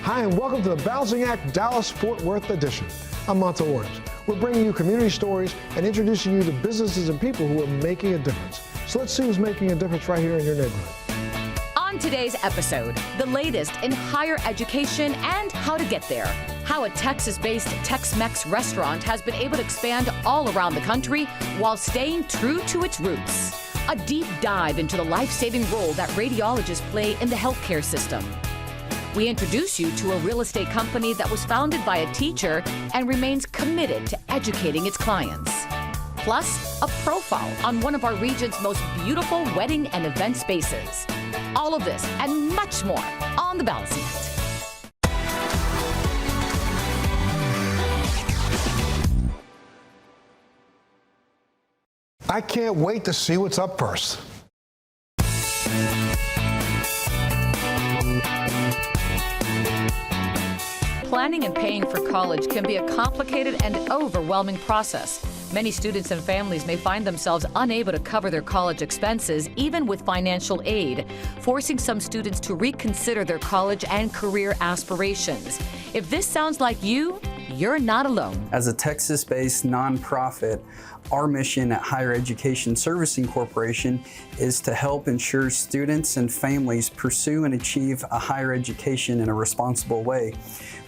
Hi, and welcome to the Balancing Act Dallas-Fort Worth edition. I'm Monta Williams. We're bringing you community stories and introducing you to businesses and people who are making a difference. So let's see who's making a difference right here in your neighborhood. On today's episode, the latest in higher education and how to get there. How a Texas-based Tex-Mex restaurant has been able to expand all around the country while staying true to its roots. A deep dive into the life-saving role that radiologists play in the healthcare system. We introduce you to a real estate company that was founded by a teacher and remains committed to educating its clients. Plus, a profile on one of our region's most beautiful wedding and event spaces. All of this and much more on The Balancing Act. I can't wait to see what's up first. Planning and paying for college can be a complicated and overwhelming process. Many students and families may find themselves unable to cover their college expenses, even with financial aid, forcing some students to reconsider their college and career aspirations. If this sounds like you, you're not alone. As a Texas-based nonprofit, our mission at Higher Education Servicing Corporation is to help ensure students and families pursue and achieve a higher education in a responsible way.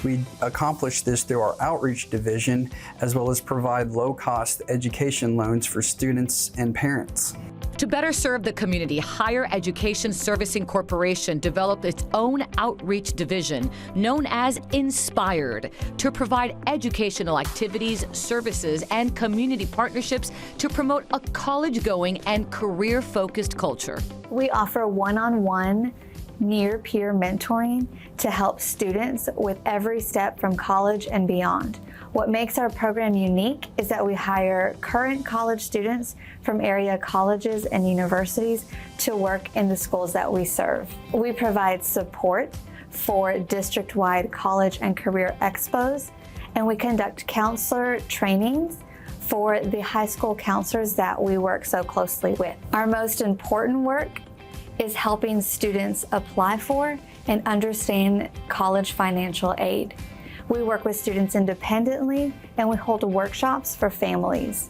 We accomplish this through our outreach division, as well as provide low-cost education loans for students and parents. To better serve the community, Higher Education Servicing Corporation developed its own outreach division known as Inspired to provide educational activities, services, and community partnerships to promote a college-going and career-focused culture. We offer one-on-one near-peer mentoring to help students with every step from college and beyond. What makes our program unique is that we hire current college students from area colleges and universities to work in the schools that we serve. We provide support for district-wide college and career expos, and we conduct counselor trainings for the high school counselors that we work so closely with. Our most important work is helping students apply for and understand college financial aid. We work with students independently, and we hold workshops for families.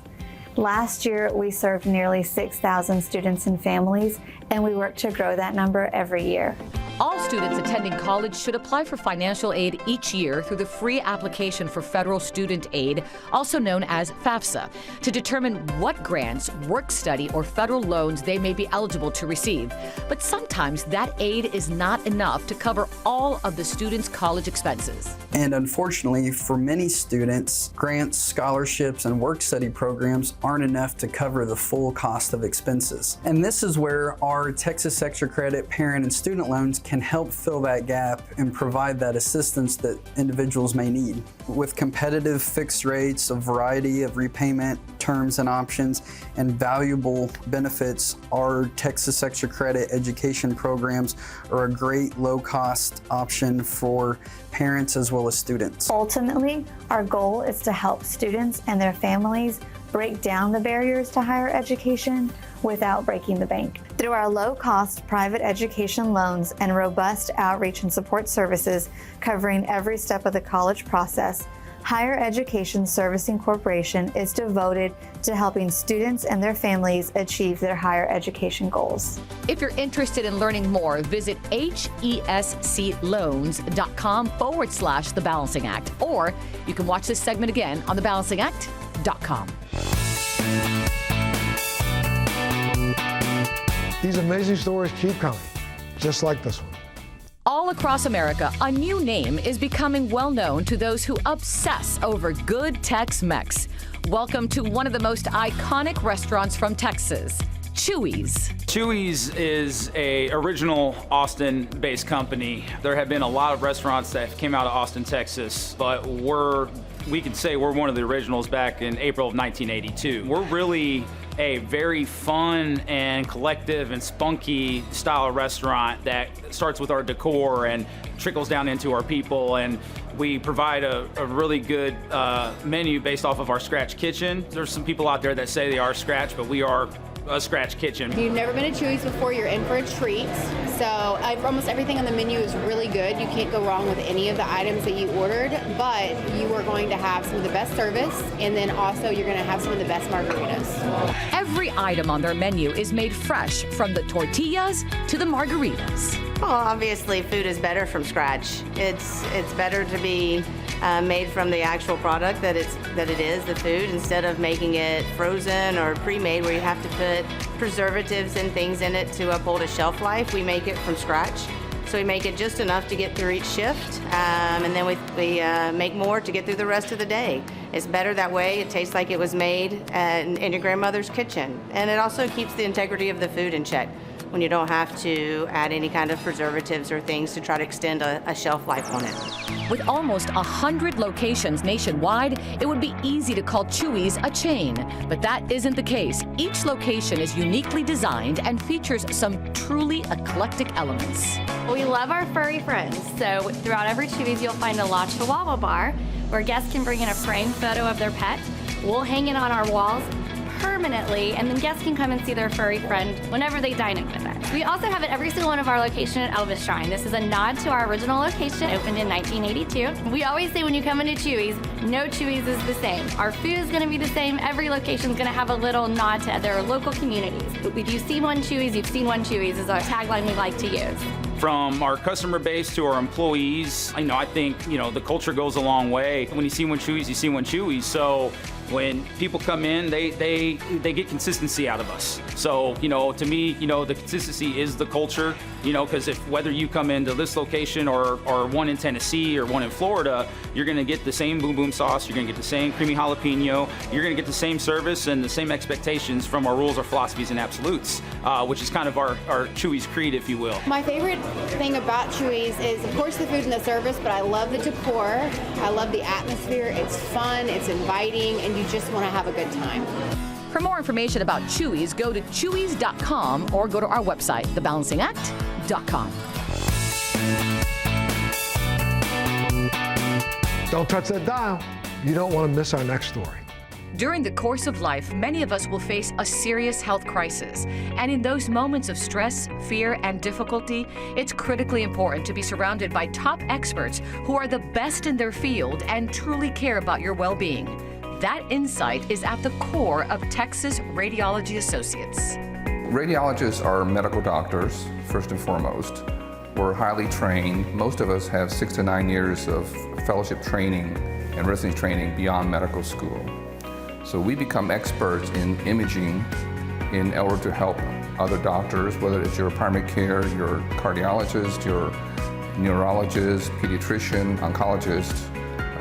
Last year, we served nearly 6,000 students and families, and we work to grow that number every year. All students attending college should apply for financial aid each year through the free application for federal student aid, also known as FAFSA, to determine what grants, work study, or federal loans they may be eligible to receive. But sometimes that aid is not enough to cover all of the students' college expenses. And unfortunately, for many students, grants, scholarships, and work study programs aren't enough to cover the full cost of expenses. And this is where our Texas Extra Credit parent and student loans can help fill that gap and provide that assistance that individuals may need. With competitive fixed rates, a variety of repayment terms and options, and valuable benefits, our Texas Extra Credit education programs are a great low-cost option for parents as well as students. Ultimately, our goal is to help students and their families break down the barriers to higher education without breaking the bank. Through our low-cost private education loans and robust outreach and support services covering every step of the college process, Higher Education Servicing Corporation is devoted to helping students and their families achieve their higher education goals. If you're interested in learning more, visit hescloans.com/The Balancing Act, or you can watch this segment again on thebalancingact.com. These amazing stories keep coming, just like this one. All across America, a new name is becoming well known to those who obsess over good Tex-Mex. Welcome to one of the most iconic restaurants from Texas, Chuy's. Chuy's is a original Austin-based company. There have been a lot of restaurants that came out of Austin, Texas, but we can say we're one of the originals back in April of 1982. We're really a very fun and collective and spunky style of restaurant that starts with our decor and trickles down into our people, and we provide a really good menu based off of our scratch kitchen. There's some people out there that say they are scratch, but we are a scratch kitchen. If you've never been to Chuy's before, you're in for a treat. So almost everything on the menu is really good. You can't go wrong with any of the items that you ordered, but you are going to have some of the best service, and then also you're going to have some of the best margaritas. Every item on their menu is made fresh, from the tortillas to the margaritas. Well, obviously, food is better from scratch. It's better to be made from the actual product that it is, the food, instead of making it frozen or pre-made where you have to put preservatives and things in it to uphold a shelf life. We make it from scratch. So we make it just enough to get through each shift, and then we make more to get through the rest of the day. It's better that way. It tastes like it was made in your grandmother's kitchen. And it also keeps the integrity of the food in check when you don't have to add any kind of preservatives or things to try to extend a shelf life on it. With almost 100 locations nationwide, it would be easy to call Chuy's a chain, but that isn't the case. Each location is uniquely designed and features some truly eclectic elements. We love our furry friends, so throughout every Chuy's you'll find a La Chihuahua bar where guests can bring in a framed photo of their pet. We'll hang it on our walls permanently, and then guests can come and see their furry friend whenever they dine in with us. We also have at every single one of our locations at Elvis Shrine. This is a nod to our original location, opened in 1982. We always say when you come into Chuy's, no Chuy's is the same. Our food is going to be the same. Every location is going to have a little nod to their local communities. If you've seen one Chuy's, you've seen one Chuy's is our tagline we like to use. From our customer base to our employees, I think, the culture goes a long way. When you see one Chuy's, you see one Chuy's. So when people come in, they get consistency out of us. So, to me, the consistency is the culture, because whether you come into this location or one in Tennessee or one in Florida, you're going to get the same boom boom sauce, you're going to get the same creamy jalapeno, you're going to get the same service and the same expectations from our rules, our philosophies, and absolutes, which is kind of our Chuy's creed, if you will. My favorite thing about Chuy's is, of course, the food and the service, but I love the decor. I love the atmosphere. It's fun, it's inviting, and you just want to have a good time. For more information about Chuy's, go to Chuys.com or go to our website, thebalancingact.com. Don't touch that dial. You don't want to miss our next story. During the course of life, many of us will face a serious health crisis. And in those moments of stress, fear, and difficulty, it's critically important to be surrounded by top experts who are the best in their field and truly care about your well-being. That insight is at the core of Texas Radiology Associates. Radiologists are medical doctors, first and foremost. We're highly trained. Most of us have 6 to 9 years of fellowship training and residency training beyond medical school. So we become experts in imaging in order to help other doctors, whether it's your primary care, your cardiologist, your neurologist, pediatrician, oncologist,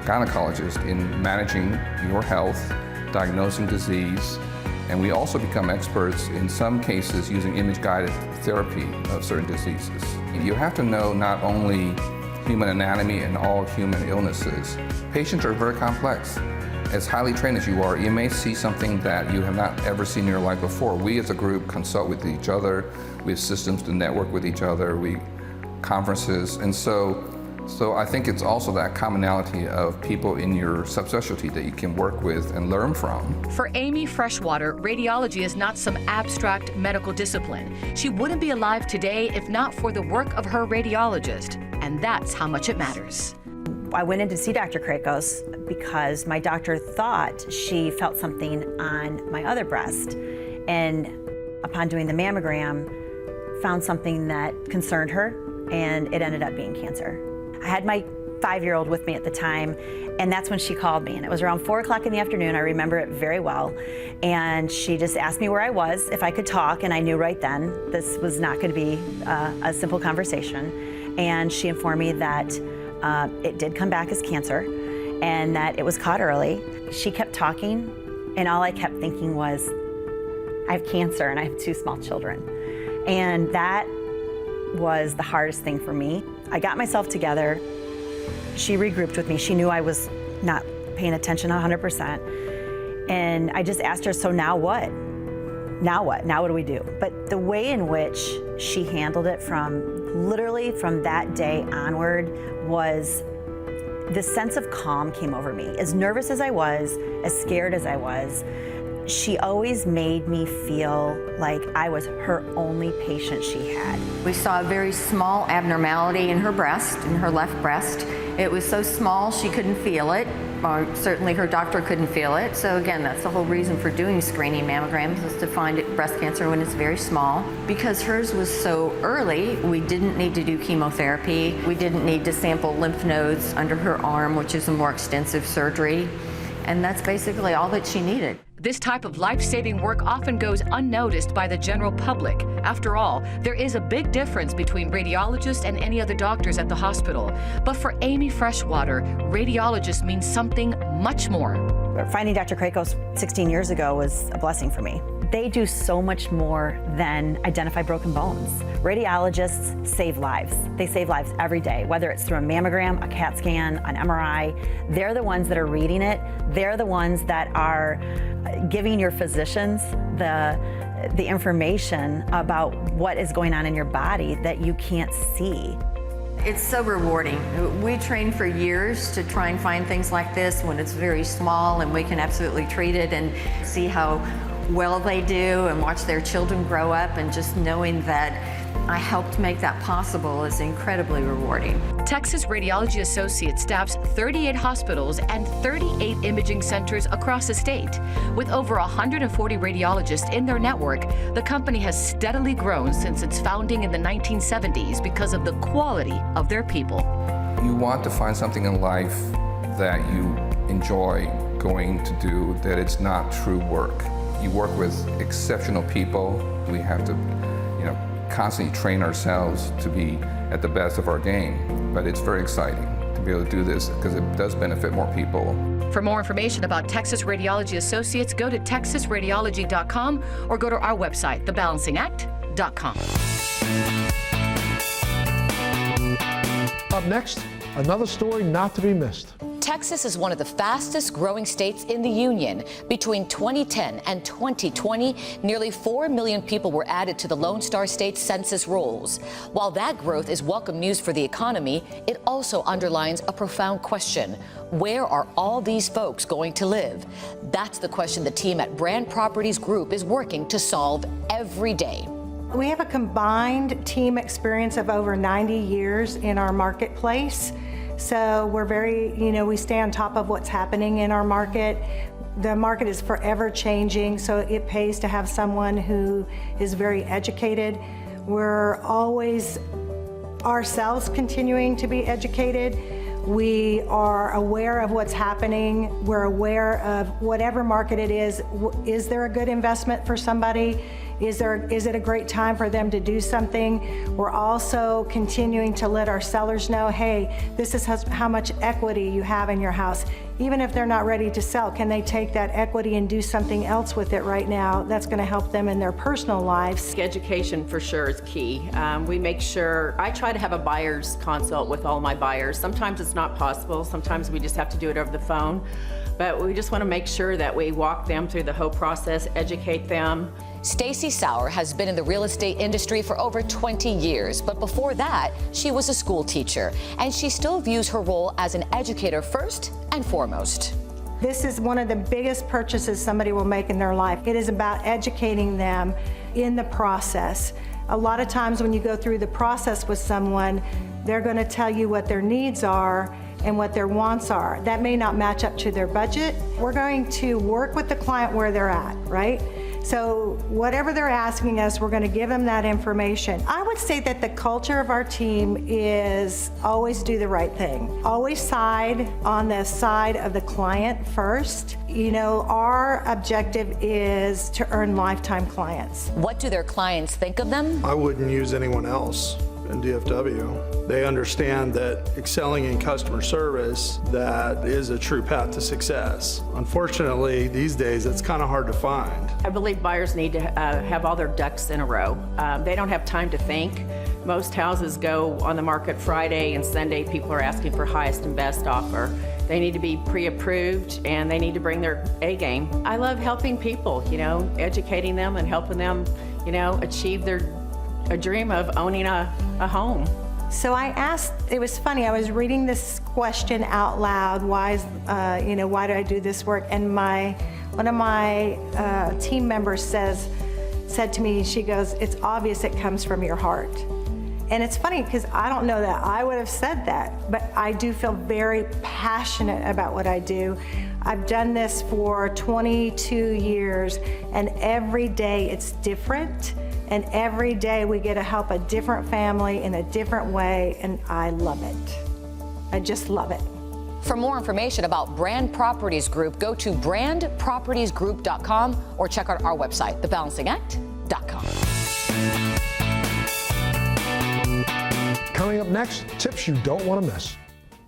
gynecologist, in managing your health, diagnosing disease, and we also become experts in some cases using image-guided therapy of certain diseases. You have to know not only human anatomy and all human illnesses. Patients are very complex. As highly trained as you are, you may see something that you have not ever seen in your life before. We as a group consult with each other. We have systems to network with each other. We conferences, and so I think it's also that commonality of people in your subspecialty that you can work with and learn from. For Amy Freshwater, radiology is not some abstract medical discipline. She wouldn't be alive today if not for the work of her radiologist, and that's how much it matters. I went in to see Dr. Krakos because my doctor thought she felt something on my other breast, and upon doing the mammogram, found something that concerned her, and it ended up being cancer. I had my 5-year-old with me at the time, and that's when she called me, and it was around 4 o'clock in the afternoon. I remember it very well, and she just asked me where I was, if I could talk, and I knew right then this was not going to be a simple conversation, and she informed me that it did come back as cancer and that it was caught early. She kept talking, and all I kept thinking was, I have cancer and I have 2 small children. And that was the hardest thing for me. I got myself together. She regrouped with me. She knew I was not paying attention 100%. And I just asked her, so now what? Now what? Now what do we do? But the way in which she handled it literally from that day onward was this sense of calm came over me. As nervous as I was, as scared as I was, She always made me feel like I was her only patient she had. We saw a very small abnormality in her breast, in her left breast. It was so small she couldn't feel it, or certainly her doctor couldn't feel it. So again, that's the whole reason for doing screening mammograms, is to find breast cancer when it's very small. Because hers was so early, we didn't need to do chemotherapy. We didn't need to sample lymph nodes under her arm, which is a more extensive surgery. And that's basically all that she needed. This type of life-saving work often goes unnoticed by the general public. After all, there is a big difference between radiologists and any other doctors at the hospital. But for Amy Freshwater, radiologist means something much more. Finding Dr. Krakos 16 years ago was a blessing for me. They do so much more than identify broken bones. Radiologists save lives. They save lives every day, whether it's through a mammogram, a CAT scan, an MRI. They're the ones that are reading it. They're the ones that are giving your physicians the information about what is going on in your body that you can't see. It's so rewarding. We train for years to try and find things like this when it's very small, and we can absolutely treat it and see how well they do and watch their children grow up, and just knowing that I helped make that possible is incredibly rewarding. Texas Radiology Associates staffs 38 hospitals and 38 imaging centers across the state. With over 140 radiologists in their network, the company has steadily grown since its founding in the 1970s because of the quality of their people. You want to find something in life that you enjoy going to do, that it's not true work. You work with exceptional people. We have to, constantly train ourselves to be at the best of our game. But it's very exciting to be able to do this because it does benefit more people. For more information about Texas Radiology Associates, go to texasradiology.com or go to our website, thebalancingact.com. Up next, another story not to be missed. Texas is one of the fastest growing states in the Union. Between 2010 and 2020, nearly 4 million people were added to the Lone Star State census rolls. While that growth is welcome news for the economy, it also underlines a profound question. Where are all these folks going to live? That's the question the team at Brand Properties Group is working to solve every day. We have a combined team experience of over 90 years in our marketplace. So we're very, we stay on top of what's happening in our market. The market is forever changing, so it pays to have someone who is very educated. We're always ourselves continuing to be educated. We are aware of what's happening. We're aware of whatever market it is. Is there a good investment for somebody? Is it a great time for them to do something? We're also continuing to let our sellers know, hey, this is how much equity you have in your house. Even if they're not ready to sell, can they take that equity and do something else with it right now that's going to help them in their personal lives? Education for sure is key. We make sure, I try to have a buyer's consult with all my buyers. Sometimes it's not possible. Sometimes we just have to do it over the phone. But we just want to make sure that we walk them through the whole process, educate them. Stacy Sauer has been in the real estate industry for over 20 years, but before that, she was a school teacher, and she still views her role as an educator first and foremost. This is one of the biggest purchases somebody will make in their life. It is about educating them in the process. A lot of times when you go through the process with someone, they're going to tell you what their needs are and what their wants are. That may not match up to their budget. We're going to work with the client where they're at, right? So whatever they're asking us, we're going to give them that information. I would say that the culture of our team is always do the right thing. Always side on the side of the client first. Our objective is to earn lifetime clients. What do their clients think of them? I wouldn't use anyone else in DFW. They understand that excelling in customer service, that is a true path to success. Unfortunately, these days, it's kind of hard to find. I believe buyers need to have all their ducks in a row. They don't have time to think. Most houses go on the market Friday and Sunday. People are asking for highest and best offer. They need to be pre-approved and they need to bring their A game. I love helping people, educating them and helping them, achieve a dream of owning a home. So I asked, it was funny, I was reading this question out loud, why do I do this work? And my One of my team members said to me, she goes, "It's obvious it comes from your heart." And it's funny because I don't know that I would have said that, but I do feel very passionate about what I do. I've done this for 22 years, and every day it's different, and every day we get to help a different family in a different way, and I love it. I just love it. For more information about Brand Properties Group, go to brandpropertiesgroup.com or check out our website, thebalancingact.com. Coming up next, tips you don't want to miss.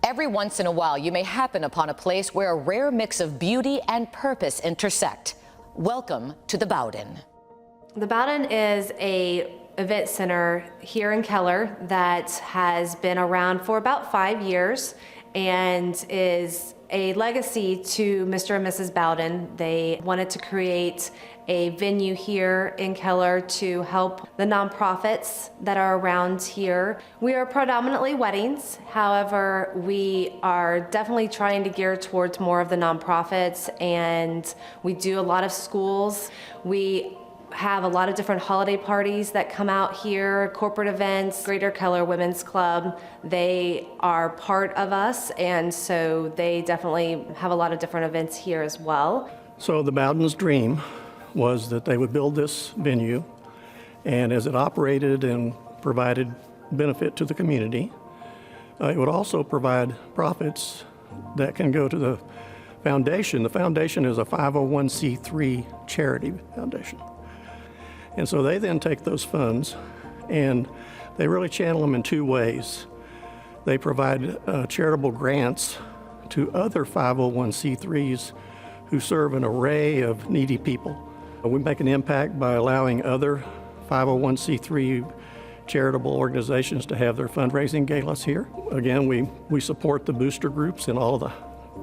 Every once in a while, you may happen upon a place where a rare mix of beauty and purpose intersect. Welcome to the Bowden. The Bowden is a event center here in Keller that has been around for about 5 years and is a legacy to Mr. and Mrs. Bowden. They wanted to create a venue here in Keller to help the nonprofits that are around here. We are predominantly weddings. However, we are definitely trying to gear towards more of the nonprofits, and we do a lot of schools. We have a lot of different holiday parties that come out here, corporate events, Greater Keller Women's Club. They are part of us, and so they definitely have a lot of different events here as well. So the Bowden's dream was that they would build this venue, and as it operated and provided benefit to the community, it would also provide profits that can go to the foundation. The foundation is a 501c3 charity foundation. And so they then take those funds and they really channel them in two ways. They provide charitable grants to other 501c3s who serve an array of needy people. We make an impact by allowing other 501c3 charitable organizations to have their fundraising galas here. Again, we support the booster groups in all of the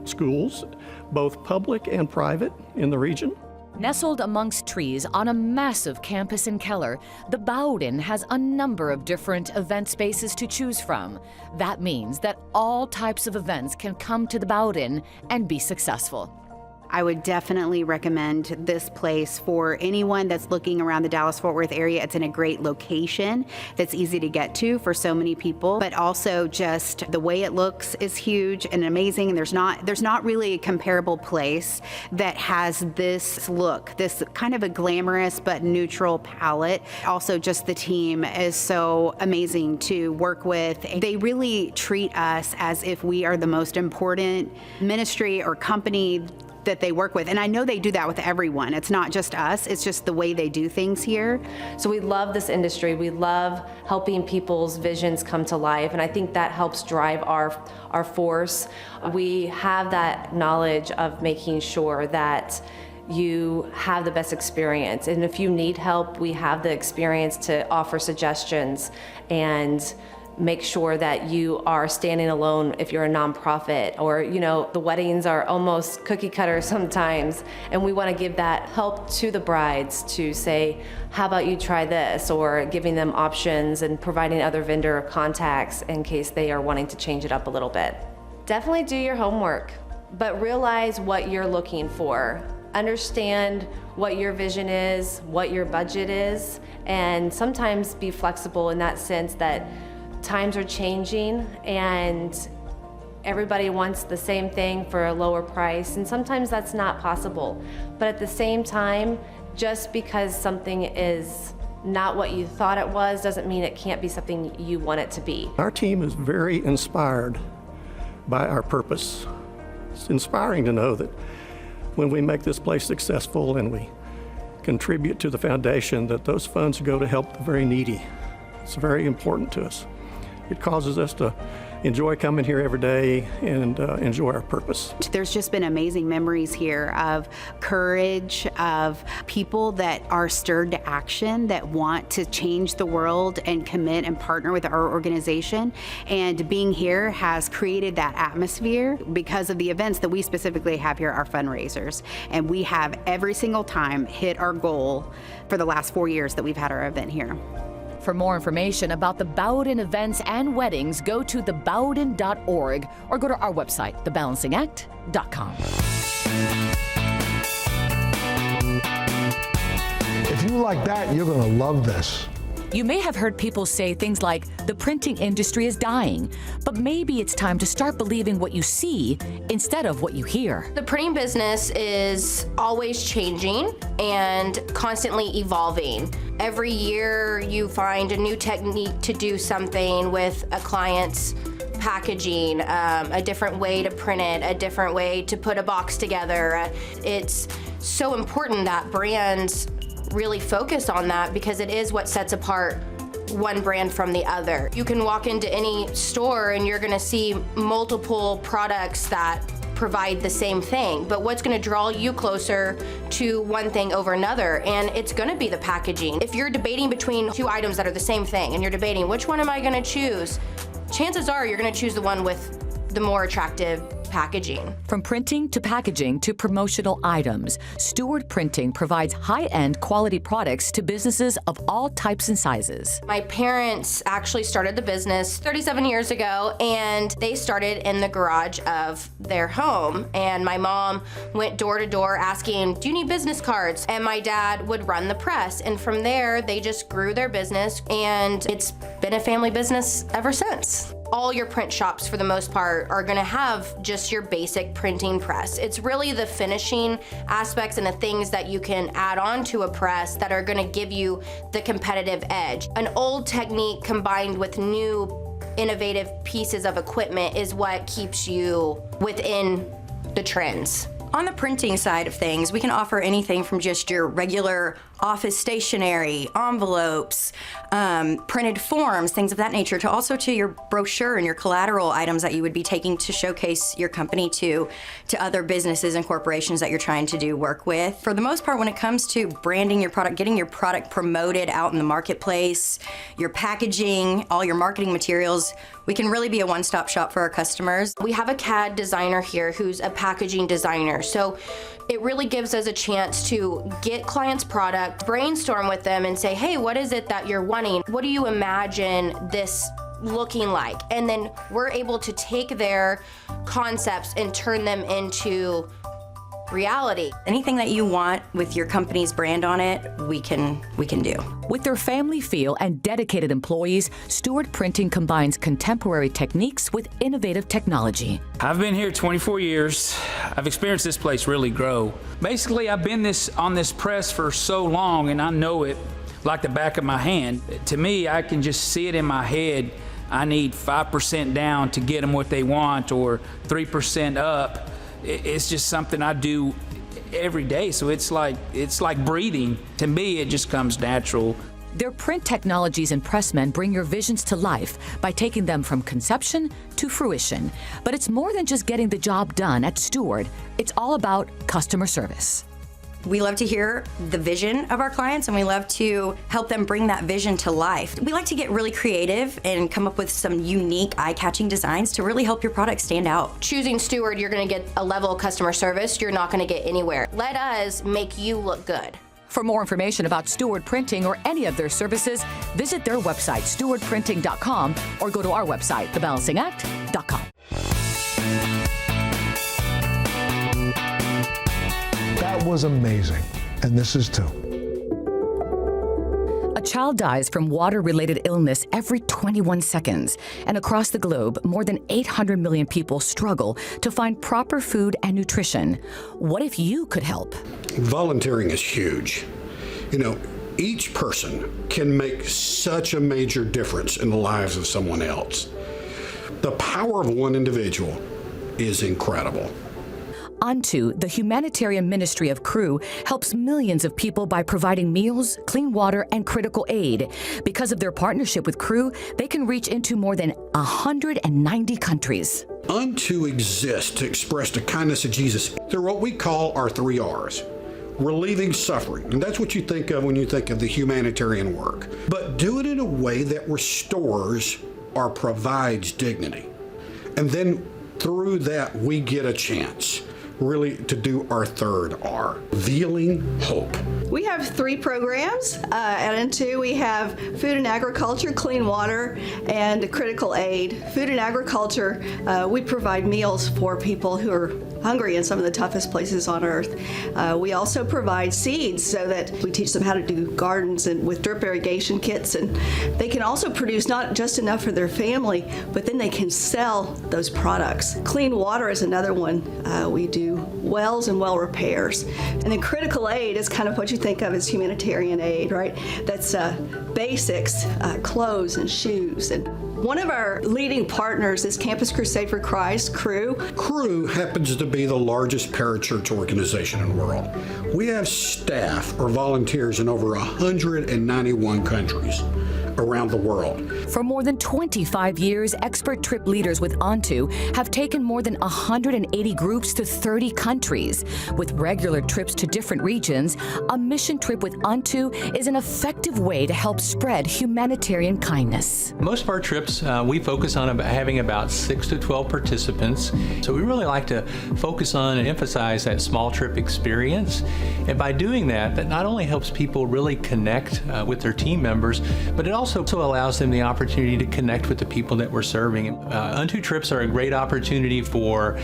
schools, both public and private in the region. Nestled amongst trees on a massive campus in Keller, the Bowden has a number of different event spaces to choose from. That means that all types of events can come to the Bowden and be successful. I would definitely recommend this place for anyone that's looking around the Dallas-Fort Worth area. It's in a great location that's easy to get to for so many people, but also just the way it looks is huge and amazing. And there's not really a comparable place that has this look, this kind of a glamorous but neutral palette. Also, just the team is so amazing to work with. They really treat us as if we are the most important ministry or company that they work with. And I know they do that with everyone. It's not just us, it's just the way they do things here. So we love this industry. We love helping people's visions come to life. And I think that helps drive our force. We have that knowledge of making sure that you have the best experience. And if you need help, we have the experience to offer suggestions and make sure that you are standing alone if you're a nonprofit, or the weddings are almost cookie cutter sometimes, and we want to give that help to the brides to say, how about you try this, or giving them options and providing other vendor contacts in case they are wanting to change it up a little bit. Definitely do your homework, but realize what you're looking for. Understand what your vision is, what your budget is, and sometimes be flexible in that sense that times are changing and everybody wants the same thing for a lower price, and sometimes that's not possible. But at the same time, just because something is not what you thought it was doesn't mean it can't be something you want it to be. Our team is very inspired by our purpose. It's inspiring to know that when we make this place successful and we contribute to the foundation, that those funds go to help the very needy. It's very important to us. It causes us to enjoy coming here every day and enjoy our purpose. There's just been amazing memories here of courage, of people that are stirred to action, that want to change the world and commit and partner with our organization. And being here has created that atmosphere because of the events that we specifically have here, our fundraisers. And we have every single time hit our goal for the last 4 years that we've had our event here. For more information about the Bowden events and weddings, go to thebowden.org or go to our website, thebalancingAct.com. you like that, you're going to love this. You may have heard people say things like, the printing industry is dying, but maybe it's time to start believing what you see instead of what you hear. The printing business is always changing and constantly evolving. Every year you find a new technique to do something with a client's packaging, a different way to print it, a different way to put a box together. It's so important that brands really focus on that because it is what sets apart one brand from the other. You can walk into any store and you're gonna see multiple products that provide the same thing, but what's gonna draw you closer to one thing over another? And it's gonna be the packaging. If you're debating between two items that are the same thing and you're debating which one am I gonna choose, chances are you're gonna choose the one with the more attractive packaging. From printing to packaging to promotional items, Steward Printing provides high-end quality products to businesses of all types and sizes. My parents actually started the business 37 years ago, and they started in the garage of their home. And my mom went door to door asking, do you need business cards? And my dad would run the press. And from there, they just grew their business, and it's been a family business ever since. All your print shops, for the most part, are gonna have just your basic printing press. It's really the finishing aspects and the things that you can add on to a press that are gonna give you the competitive edge. An old technique combined with new innovative pieces of equipment is what keeps you within the trends. On the printing side of things, we can offer anything from just your regular office stationery, envelopes, printed forms, things of that nature, to also to your brochure and your collateral items that you would be taking to showcase your company to other businesses and corporations that you're trying to do work with. For the most part, when it comes to branding your product, getting your product promoted out in the marketplace, your packaging, all your marketing materials, we can really be a one-stop shop for our customers. We have a CAD designer here who's a packaging designer, so it really gives us a chance to get clients' product, brainstorm with them and say, hey, what is it that you're wanting? What do you imagine this looking like? And then we're able to take their concepts and turn them into reality. Anything that you want with your company's brand on it, we can do. With their family feel and dedicated employees, Steward Printing combines contemporary techniques with innovative technology. I've been here 24 years. I've experienced this place really grow. Basically, I've been on this press for so long, and I know it like the back of my hand. To me, I can just see it in my head. I need 5% down to get them what they want, or 3% up. It's just something I do every day, so it's like breathing. To me, it just comes natural. Their print technologies and pressmen bring your visions to life by taking them from conception to fruition. But it's more than just getting the job done at Steward. It's all about customer service. We love to hear the vision of our clients, and we love to help them bring that vision to life. We like to get really creative and come up with some unique, eye-catching designs to really help your product stand out. Choosing Steward, you're gonna get a level of customer service you're not gonna get anywhere. Let us make you look good. For more information about Steward Printing or any of their services, visit their website, stewardprinting.com, or go to our website, thebalancingact.com. That was amazing, and this is too. A child dies from water-related illness every 21 seconds, and across the globe, more than 800 million people struggle to find proper food and nutrition. What if you could help? Volunteering is huge. You know, each person can make such a major difference in the lives of someone else. The power of one individual is incredible. Unto, the humanitarian ministry of Crew, helps millions of people by providing meals, clean water, and critical aid. Because of their partnership with Crew, they can reach into more than 190 countries. Unto exists to express the kindness of Jesus through what we call our 3 R's. Relieving suffering, and that's what you think of when you think of the humanitarian work. But do it in a way that restores or provides dignity. And then through that, we get a chance. really to do our third R, revealing hope. We have 3 programs at N2. We have food and agriculture, clean water, and critical aid. Food and agriculture, we provide meals for people who are hungry in some of the toughest places on earth. We also provide seeds so that we teach them how to do gardens and with drip irrigation kits, and they can also produce not just enough for their family, but then they can sell those products. Clean water is another one. We do wells and well repairs. And then critical aid is kind of what you think of as humanitarian aid, right? That's basics, clothes and shoes. And one of our leading partners is Campus Crusade for Christ, Cru. Cru happens to be the largest parachurch organization in the world. We have staff or volunteers in over 191 countries around the world. For more than 25 years, expert trip leaders with Onto have taken more than 180 groups to 30 countries. With regular trips to different regions, a mission trip with Onto is an effective way to help spread humanitarian kindness. Most of our trips, we focus on having about 6 to 12 participants. So we really like to focus on and emphasize that small trip experience. And by doing that, that not only helps people really connect with their team members, but it also allows them the opportunity to connect with the people that we're serving. Unto trips are a great opportunity for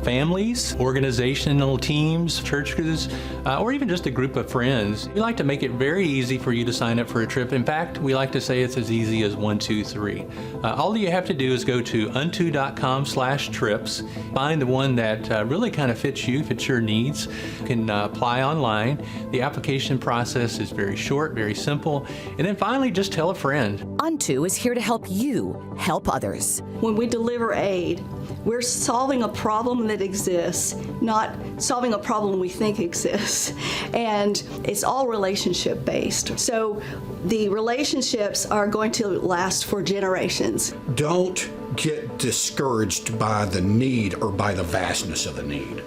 families, organizational teams, churches, or even just a group of friends. We like to make it very easy for you to sign up for a trip. In fact, we like to say it's as easy as 1, 2, 3. All you have to do is go to unto.com/trips, find the one that really kind of fits you, fits your needs. You can apply online. The application process is very short, very simple. And then finally, just tell a friend. Unto is here to help you help others. When we deliver aid, we're solving a problem that exists, not solving a problem we think exists. And it's all relationship based. So the relationships are going to last for generations. Don't get discouraged by the need or by the vastness of the need.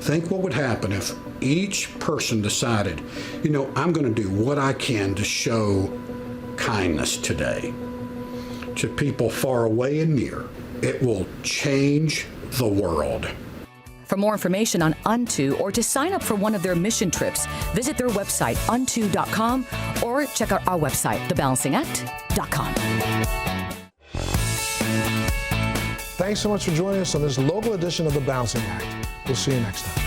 Think what would happen if each person decided, you know, I'm going to do what I can to show kindness today to people far away and near. It will change the world. For more information on Unto or to sign up for one of their mission trips, visit their website, unto.com, or check out our website, thebalancingact.com. Thanks so much for joining us on this local edition of The Balancing Act. We'll see you next time.